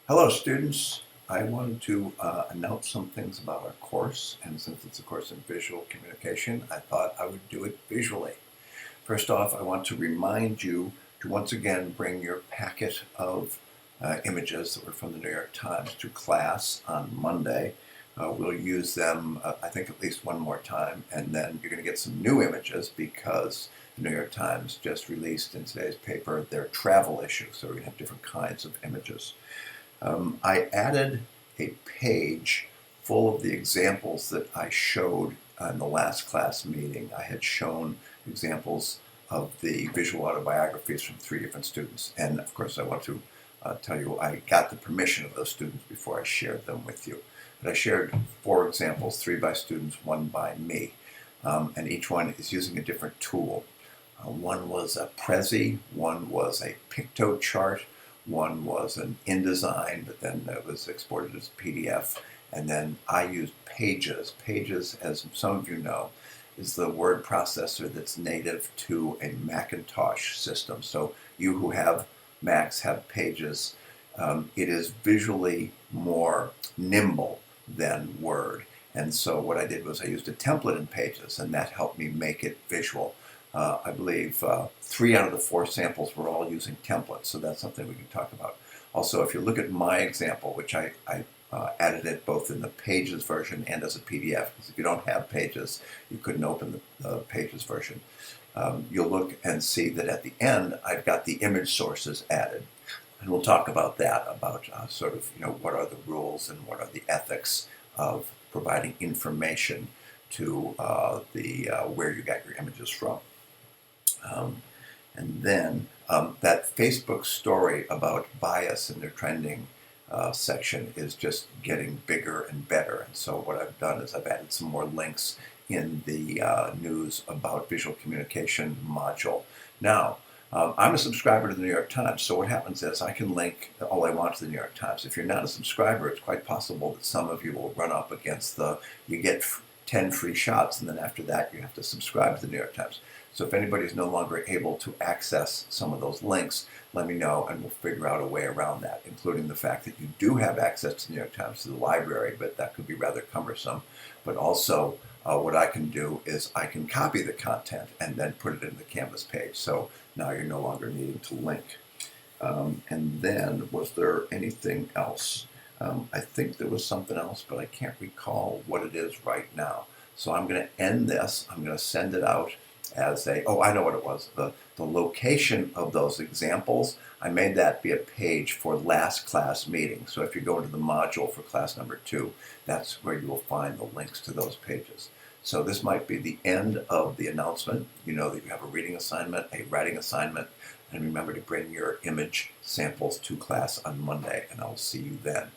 Hello students, I wanted to announce some things about our course, and since it's a course in visual communication, I thought I would do it visually. First off, I want to remind you to once again bring your packet of images that were from the New York Times to class on Monday. We'll use them, I think, at least one more time, and then you're going to get some new images because the New York Times just released in today's paper their travel issue, so we're going to have different kinds of images. I added a page full of the examples that I showed in the last class meeting. I had shown examples of the visual autobiographies from 3 different students. And of course, I want to tell you I got the permission of those students before I shared them with you. But I shared 4 examples, 3 by students, 1 by me. And each one is using a different tool. One was a Prezi, one was a picto chart, one was an InDesign, but then it was exported as PDF. And then I used Pages. Pages, as some of you know, is the word processor that's native to a Macintosh system. So you who have Macs have Pages. It is visually more nimble than Word. And so what I did was I used a template in Pages, and that helped me make it visual. I believe 3 out of the 4 samples were all using templates, so that's something we can talk about. Also, if you look at my example, which I added it both in the Pages version and as a PDF, because if you don't have Pages, you couldn't open the Pages version. You'll look and see that at the end, I've got the image sources added. And we'll talk about that, about sort of, what are the rules and what are the ethics of providing information to where you got your images from. And then that Facebook story about bias in their trending section is just getting bigger and better. And so what I've done is I've added some more links in the news about visual communication module. Now, I'm a subscriber to the New York Times, so what happens is I can link all I want to the New York Times. If you're not a subscriber, it's quite possible that some of you will run up against you get 10 free shots, and then after that you have to subscribe to the New York Times. So if anybody is no longer able to access some of those links, let me know and we'll figure out a way around that, including the fact that you do have access to the New York Times to the library, but that could be rather cumbersome. But also what I can do is I can copy the content and then put it in the Canvas page. So now you're no longer needing to link. And then was there anything else? I think there was something else, but I can't recall what it is right now. So I'm going to end this. I'm going to send it out as I know what it was. The location of those examples, I made that be a page for last class meeting. So if you go into the module for class number 2, that's where you will find the links to those pages. So this might be the end of the announcement. You know that you have a reading assignment, a writing assignment, and remember to bring your image samples to class on Monday, and I'll see you then.